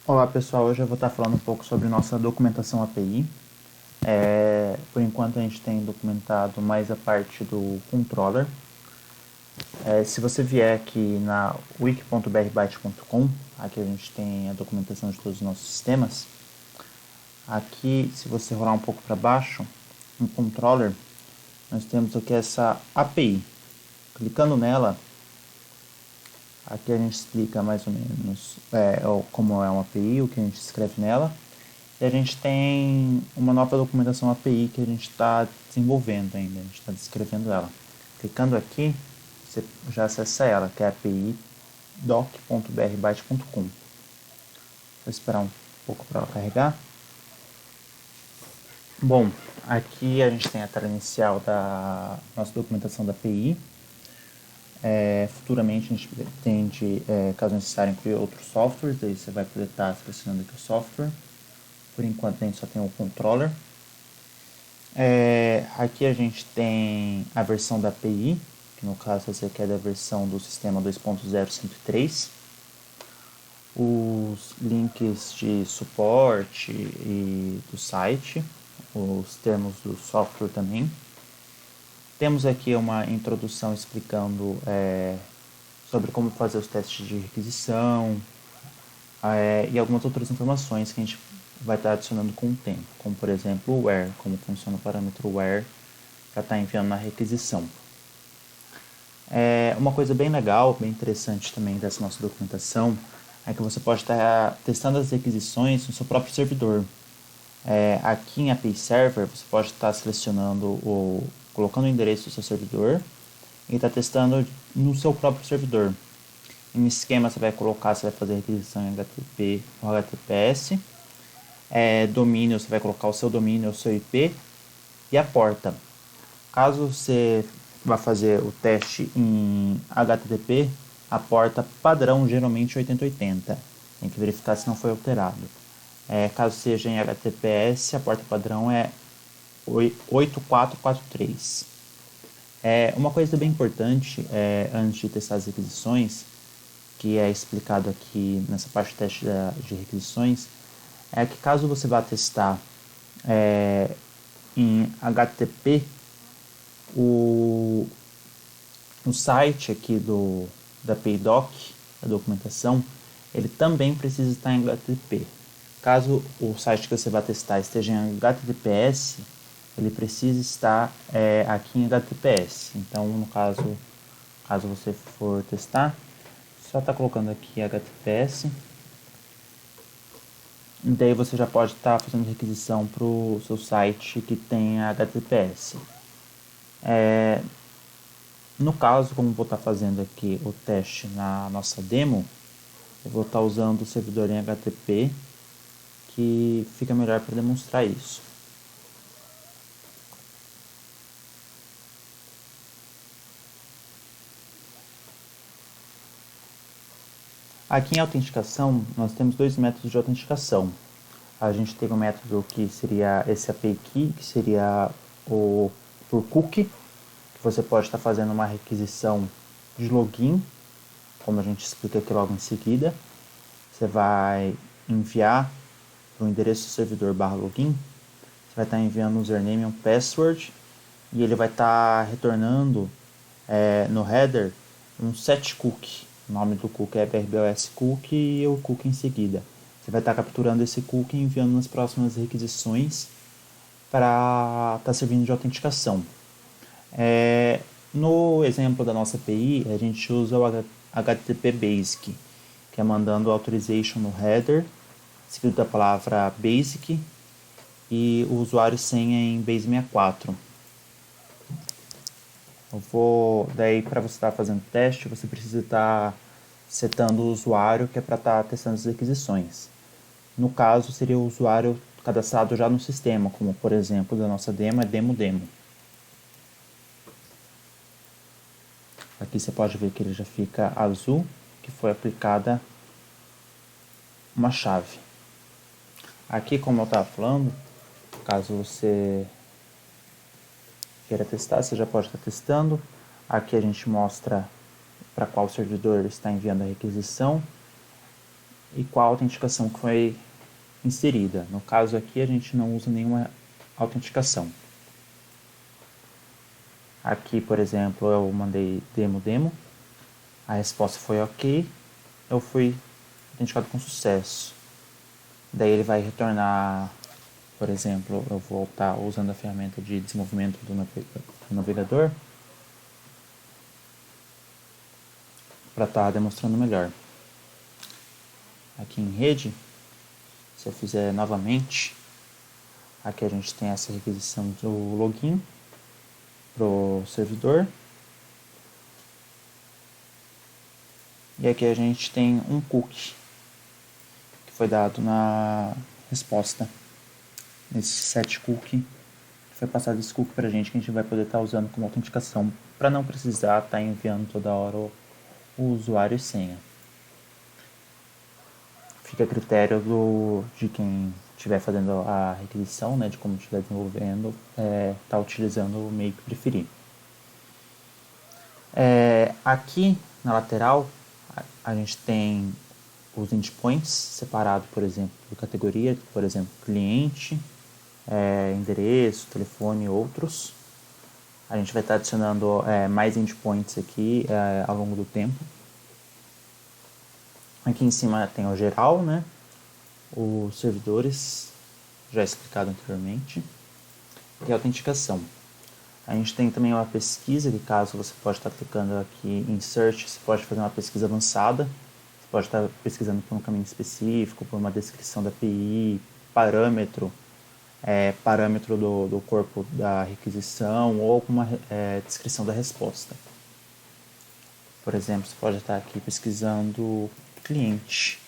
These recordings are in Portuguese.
Olá pessoal, hoje eu vou estar falando um pouco sobre nossa documentação API. Por enquanto a gente tem documentado mais a parte do controller. Se você vier aqui na wiki.brbyte.com, aqui a gente tem a documentação de todos os nossos sistemas. Aqui, se você rolar um pouco para baixo, no controller, nós temos aqui essa API. Clicando nela, aqui a gente explica mais ou menos como é uma API, o que a gente escreve nela. E a gente tem uma nova documentação API que a gente está desenvolvendo ainda, a gente está descrevendo ela. Clicando aqui, você já acessa ela, que é a API doc.brbyte.com. Vou esperar um pouco para ela carregar. Bom, aqui a gente tem a tela inicial da nossa documentação da API. Futuramente a gente pretende, caso necessário, incluir outros softwares, daí você vai poder estar selecionando aqui o software. Por enquanto a gente só tem o controller. Aqui a gente tem a versão da API, que no caso essa aqui é da versão do sistema 2.0.103. Os links de suporte e do site, os termos do software também. Temos aqui uma introdução explicando sobre como fazer os testes de requisição e algumas outras informações que a gente vai estar adicionando com o tempo, como por exemplo o where, como funciona o parâmetro where para estar enviando na requisição. Uma coisa bem legal, bem interessante também dessa nossa documentação é que você pode estar testando as requisições no seu próprio servidor. Aqui em API Server você pode estar selecionando colocando o endereço do seu servidor e estar testando no seu próprio servidor. Em esquema você vai fazer requisição em HTTP ou HTTPS. Domínio, você vai colocar o seu domínio, o seu IP e a porta. Caso você vá fazer o teste em HTTP, a porta padrão geralmente é 8080. Tem que verificar se não foi alterado. Caso seja em HTTPS, a porta padrão é 8443. Uma coisa bem importante antes de testar as requisições, que é explicado aqui nessa parte de teste de requisições, é que caso você vá testar em HTTP, o site aqui da PayDoc, a documentação, ele também precisa estar em HTTP. Caso o site que você vai testar esteja em HTTPS, ele precisa estar aqui em HTTPS. Então, no caso você for testar, só está colocando aqui HTTPS. E daí você já pode estar fazendo requisição para o seu site que tem HTTPS. No caso, como vou estar fazendo aqui o teste na nossa demo, eu vou estar usando o servidor em HTTP, que fica melhor para demonstrar isso. Aqui em autenticação, nós temos dois métodos de autenticação. A gente tem um método que seria esse API Key, que seria o por cookie, que você pode estar fazendo uma requisição de login, como a gente explica aqui logo em seguida. Você vai enviar para o endereço do servidor /login, você vai estar enviando um username e um password, e ele vai estar retornando no header um set cookie. O nome do cookie é BRBOS cookie e o cookie em seguida. Você vai estar capturando esse cookie e enviando nas próximas requisições para estar servindo de autenticação. No exemplo da nossa API, a gente usa o HTTP Basic, que é mandando authorization no header, seguido da palavra basic e o usuário e senha em base64. Daí para você estar fazendo teste, você precisa estar setando o usuário que é para estar testando as requisições. No caso, seria o usuário cadastrado já no sistema, como por exemplo da nossa demo é demo. Aqui você pode ver que ele já fica azul, que foi aplicada uma chave. Aqui, como eu estava falando, caso você queira testar, você já pode estar testando. Aqui a gente mostra para qual servidor está enviando a requisição e qual autenticação que foi inserida. No caso aqui, a gente não usa nenhuma autenticação. Aqui, por exemplo, eu mandei demo, a resposta foi ok, eu fui autenticado com sucesso. Daí ele vai retornar, por exemplo, eu vou estar usando a ferramenta de desenvolvimento do navegador para estar demonstrando melhor. Aqui em rede, se eu fizer novamente, aqui a gente tem essa requisição do login para o servidor. E aqui a gente tem um cookie que foi dado na resposta. Esse set cookie, foi passado esse cookie para a gente que a gente vai poder estar usando como autenticação para não precisar estar enviando toda hora o usuário e senha. Fica a critério de quem estiver fazendo a requisição, né, de como estiver desenvolvendo, tá utilizando o meio que preferir. Aqui na lateral a gente tem os endpoints separados, por exemplo, por categoria, por exemplo, cliente, endereço, telefone e outros. A gente vai estar adicionando mais endpoints aqui ao longo do tempo. Aqui em cima tem o geral, né? Os servidores, já explicado anteriormente, e a autenticação. A gente tem também uma pesquisa, que caso você pode estar clicando aqui em Search, você pode fazer uma pesquisa avançada, você pode estar pesquisando por um caminho específico, por uma descrição da API, parâmetro do corpo da requisição ou alguma descrição da resposta. Por exemplo, você pode estar aqui pesquisando cliente.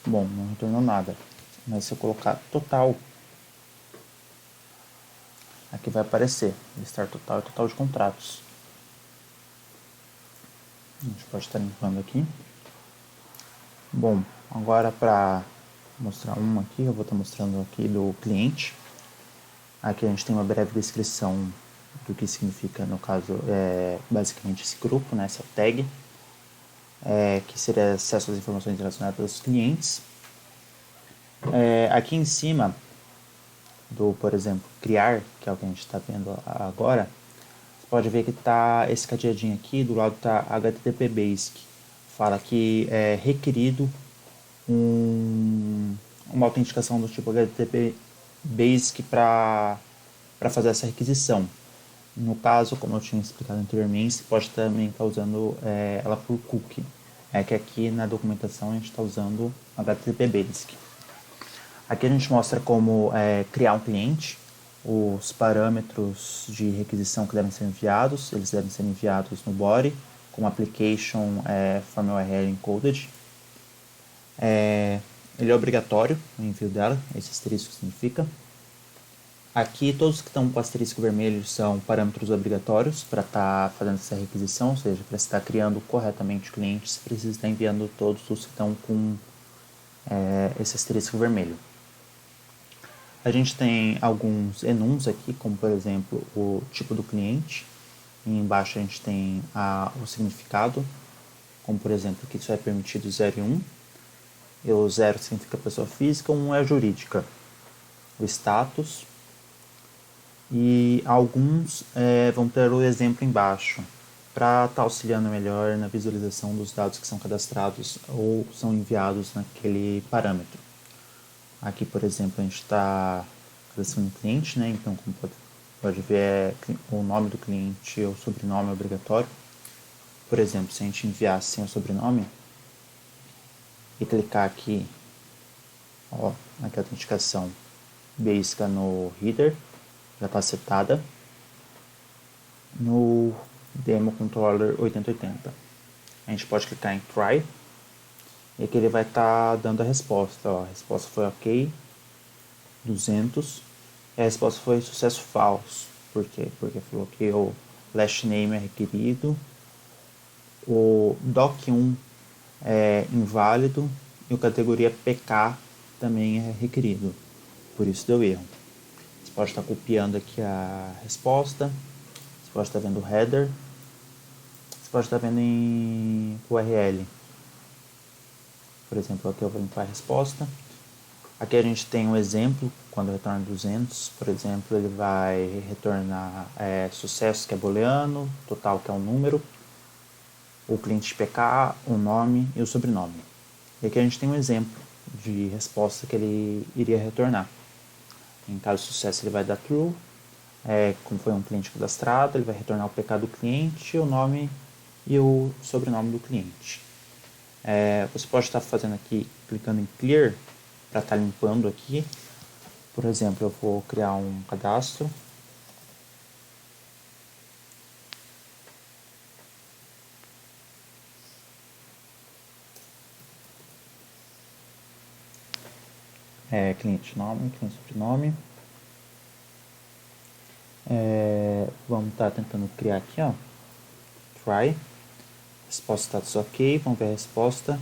Bom, não retornou nada. Mas se eu colocar total, aqui vai aparecer listar total e total de contratos. A gente pode estar limpando aqui. Bom, agora para mostrar uma aqui, eu vou estar mostrando aqui do cliente. Aqui a gente tem uma breve descrição do que significa, no caso, basicamente esse grupo, né, essa tag, que seria acesso às informações relacionadas aos clientes. Aqui em cima do, por exemplo, criar, que é o que a gente está vendo agora, você pode ver que está esse cadeadinho aqui, do lado está HTTP Basic. Fala que é requerido uma autenticação do tipo HTTP Basic para fazer essa requisição. No caso, como eu tinha explicado anteriormente, você pode também estar usando ela por cookie. Que aqui na documentação a gente está usando HTTP Basic. Aqui a gente mostra como criar um cliente, os parâmetros de requisição que devem ser enviados, eles devem ser enviados no body, como application form URL encoded. Ele é obrigatório, o envio dela, esse asterisco significa. Aqui todos que estão com o asterisco vermelho são parâmetros obrigatórios para estar fazendo essa requisição, ou seja, para estar criando corretamente o cliente, você precisa estar enviando todos os que estão com esse asterisco vermelho. A gente tem alguns enums aqui, como por exemplo o tipo do cliente. E embaixo a gente tem o significado, como por exemplo que isso é permitido 0 e 1. E o 0 significa pessoa física, 1 é jurídica. O status. E alguns vão ter o exemplo embaixo, para estar auxiliando melhor na visualização dos dados que são cadastrados ou são enviados naquele parâmetro. Aqui, por exemplo, a gente está cadastrando um cliente, né? Então, como pode ver, o nome do cliente ou o sobrenome é obrigatório. Por exemplo, se a gente enviar sem o sobrenome e clicar aqui, na autenticação básica no header, já está setada. No demo controller 8080, a gente pode clicar em try e aqui ele vai estar dando a resposta. A resposta foi ok, 200, e a resposta foi sucesso falso. Por quê? Porque falou que o last name é requerido, o doc1 é inválido e o categoria PK também é requerido. por isso deu erro. Você pode estar copiando aqui a resposta, você pode estar vendo o header, você pode estar vendo em URL. Por exemplo, aqui eu vou limpar a resposta. Aqui a gente tem um exemplo, quando retorna 200, por exemplo, ele vai retornar sucesso, que é booleano, total, que é um número, o cliente PK, o nome e o sobrenome. E aqui a gente tem um exemplo de resposta que ele iria retornar. Em caso de sucesso, ele vai dar true, como foi um cliente cadastrado, ele vai retornar o PK do cliente, o nome e o sobrenome do cliente. Você pode estar fazendo aqui, clicando em clear, para estar limpando aqui. Por exemplo, eu vou criar um cadastro. Cliente nome, cliente sobrenome. Vamos estar tentando criar aqui, ó. Try. Resposta status ok. Vamos ver a resposta.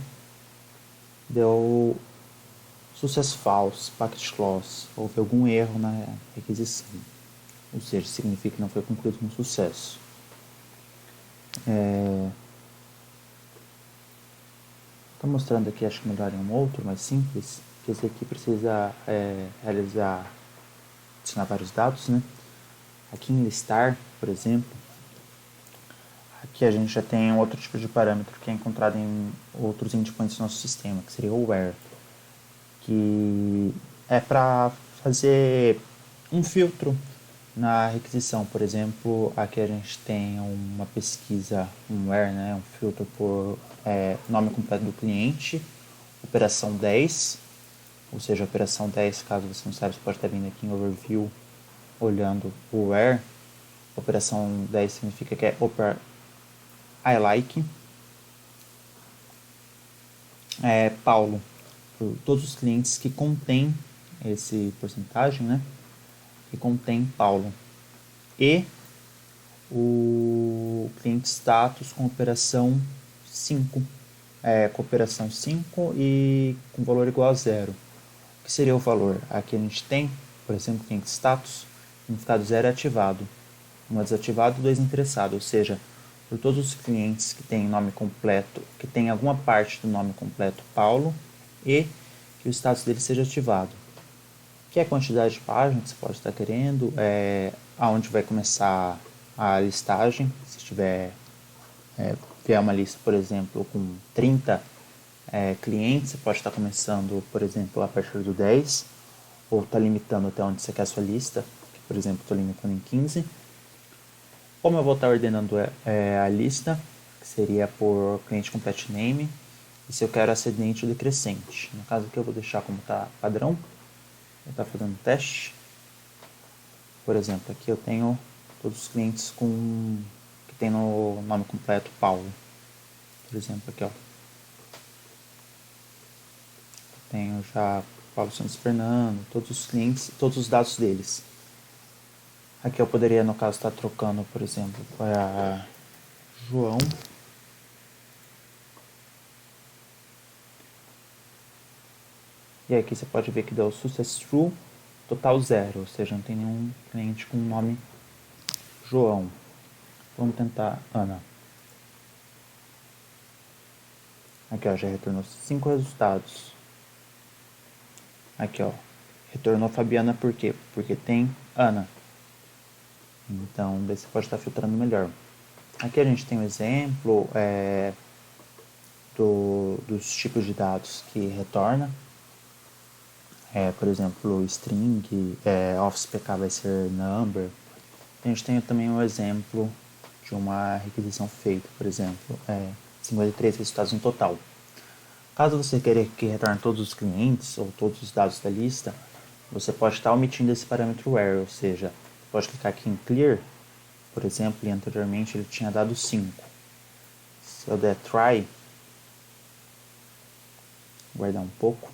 Deu sucesso false, packet clause. Houve algum erro na requisição. Ou seja, significa que não foi concluído com sucesso. Estou mostrando aqui, acho que melhor em um outro, mais simples, que esse aqui precisa adicionar vários dados, né? Aqui em listar, por exemplo, aqui a gente já tem um outro tipo de parâmetro que é encontrado em outros endpoints do nosso sistema, que seria o where, que é para fazer um filtro na requisição. Por exemplo, aqui a gente tem uma pesquisa, um where, né, um filtro por nome completo do cliente, operação 10, ou seja, operação 10, caso você não saiba, você pode estar vindo aqui em overview, olhando o where. Operação 10 significa que é I like. Paulo, por todos os clientes que contém esse porcentagem, né? Que contém Paulo. E o cliente status com operação 5. Com operação 5 e com valor igual a 0. O que seria o valor? Aqui a gente tem, por exemplo, cliente status, significado 0 é ativado. 1 é desativado, 2 interessado, ou seja, por todos os clientes que têm nome completo, que tem alguma parte do nome completo Paulo e que o status dele seja ativado. Que é a quantidade de páginas que você pode estar querendo, aonde vai começar a listagem, se tiver uma lista, por exemplo, com 30 clientes, você pode estar começando, por exemplo, a partir do 10, ou está limitando até onde você quer a sua lista, que, por exemplo, estou limitando em 15. Como eu vou estar ordenando a lista, que seria por cliente complete name, e se eu quero ascendente ou decrescente. No caso aqui eu vou deixar como está padrão, vou estar fazendo um teste. Por exemplo, aqui eu tenho todos os clientes que tem no nome completo Paulo. Por exemplo, aqui ó, tenho já Paulo Santos Fernando, todos os clientes, todos os dados deles. Aqui eu poderia, no caso, estar trocando, por exemplo, para João. E aqui você pode ver que deu success true, total 0, ou seja, não tem nenhum cliente com o nome João. Vamos tentar Ana. Aqui ó, já retornou 5 resultados. Aqui ó, retornou Fabiana por quê? Porque tem Ana. Então, daí você pode estar filtrando melhor. Aqui a gente tem um exemplo dos tipos de dados que retorna. Por exemplo, string, office pk vai ser number. A gente tem também um exemplo de uma requisição feita, por exemplo, 53 resultados no total. Caso você queira que retorne todos os clientes ou todos os dados da lista, você pode estar omitindo esse parâmetro where, ou seja, pode clicar aqui em clear, por exemplo, e anteriormente ele tinha dado 5. Se eu der try, guardar um pouco,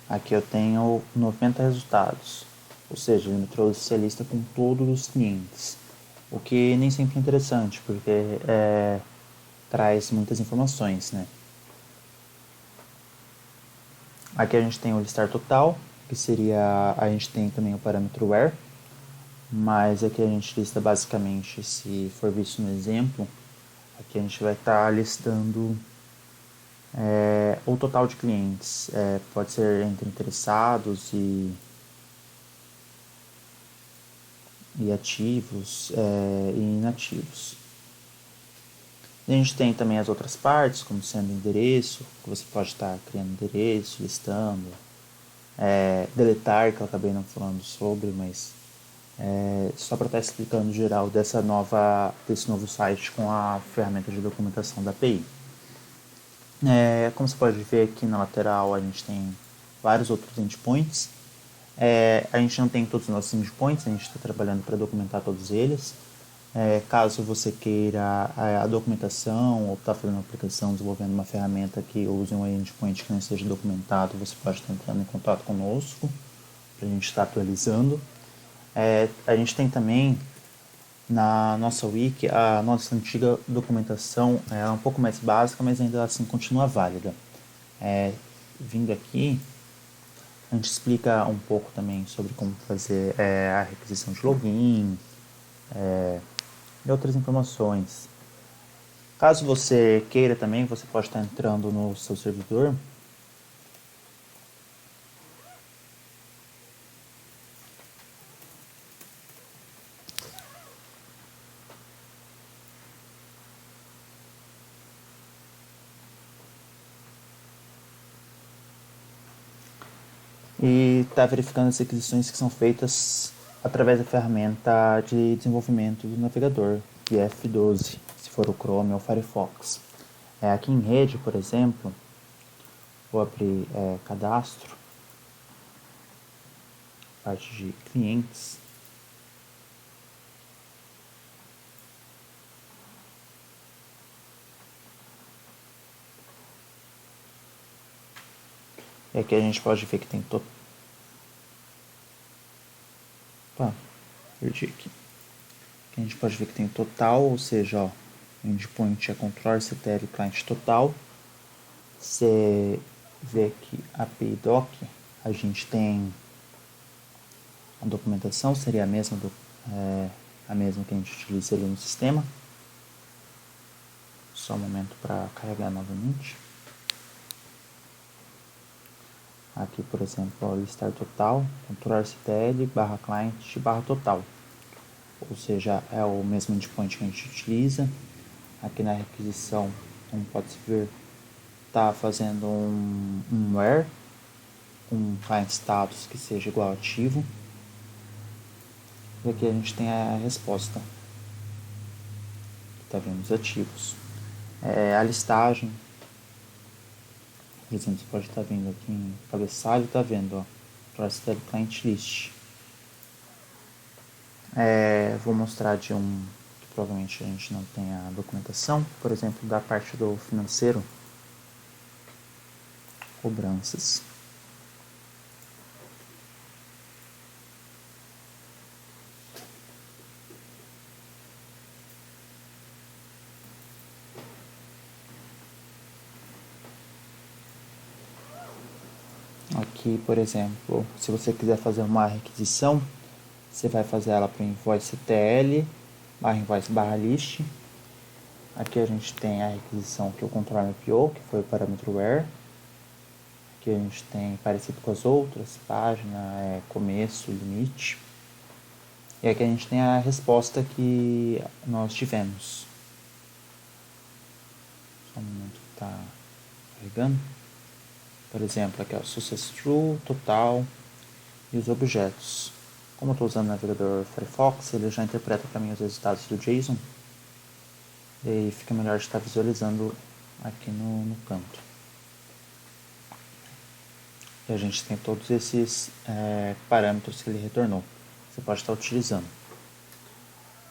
aqui eu tenho 90 resultados, ou seja, ele me trouxe a lista com todos os clientes, o que nem sempre é interessante, porque traz muitas informações, né? Aqui a gente tem o listar total, que seria, a gente tem também o parâmetro where, mas aqui a gente lista basicamente, se for visto no exemplo, aqui a gente vai estar listando o total de clientes, pode ser entre interessados e ativos e inativos. A gente tem também as outras partes, como sendo endereço, que você pode estar criando endereço, listando, deletar, que eu acabei não falando sobre, mas só para estar explicando geral desse novo site com a ferramenta de documentação da API. Como você pode ver aqui na lateral, a gente tem vários outros endpoints. A gente não tem todos os nossos endpoints, a gente está trabalhando para documentar todos eles. Caso você queira a documentação ou está fazendo uma aplicação, desenvolvendo uma ferramenta que use um endpoint que não esteja documentado, você pode estar entrando em contato conosco para a gente estar atualizando. A gente tem também na nossa wiki a nossa antiga documentação, é um pouco mais básica, mas ainda assim continua válida. Vindo aqui, a gente explica um pouco também sobre como fazer a requisição de login e outras informações. Caso você queira também, você pode estar entrando no seu servidor. E está verificando as requisições que são feitas através da ferramenta de desenvolvimento do navegador, que é F12, se for o Chrome ou o Firefox. Aqui em rede, por exemplo, vou abrir cadastro, parte de clientes. E aqui a gente pode ver que tem perdi aqui. Aqui a gente pode ver que tem total, ou seja, ó, o endpoint é controller CTL client total. Você vê aqui API doc, a gente tem a documentação, seria a mesma que a gente utiliza ali no sistema. Só um momento para carregar novamente. Aqui, por exemplo, listar total, controller CTL, barra client, barra total. Ou seja, é o mesmo endpoint que a gente utiliza. Aqui na requisição, como pode se ver, está fazendo um where, um client status que seja igual a ativo. E aqui a gente tem a resposta. Está vendo os ativos. A listagem, por exemplo, você pode estar vendo aqui em cabeçalho, está vendo, ó, Trusted Client List. Vou mostrar de um que provavelmente a gente não tem a documentação, por exemplo, da parte do financeiro, cobranças. Aqui, por exemplo, se você quiser fazer uma requisição, você vai fazer ela para o invoice TL, barra invoice barra list. Aqui a gente tem a requisição que é o control MPO, que foi o parâmetro where. Aqui a gente tem parecido com as outras, página, começo, limite. E aqui a gente tem a resposta que nós tivemos. Só um momento que está carregando. Por exemplo, aqui o success true, total e os objetos. Como eu estou usando o navegador Firefox, ele já interpreta para mim os resultados do JSON. E fica melhor de estar visualizando aqui no canto. E a gente tem todos esses parâmetros que ele retornou. Você pode estar utilizando.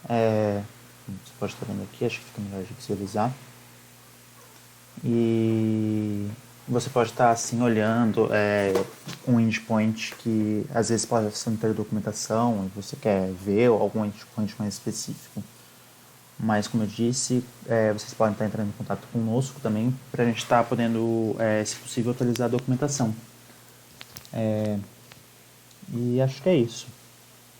Você pode estar vendo aqui, acho que fica melhor de visualizar. E você pode estar assim olhando um endpoint que às vezes pode não ter documentação e você quer ver algum endpoint mais específico. Mas, como eu disse, vocês podem estar entrando em contato conosco também para a gente estar podendo, se possível, atualizar a documentação. E acho que é isso.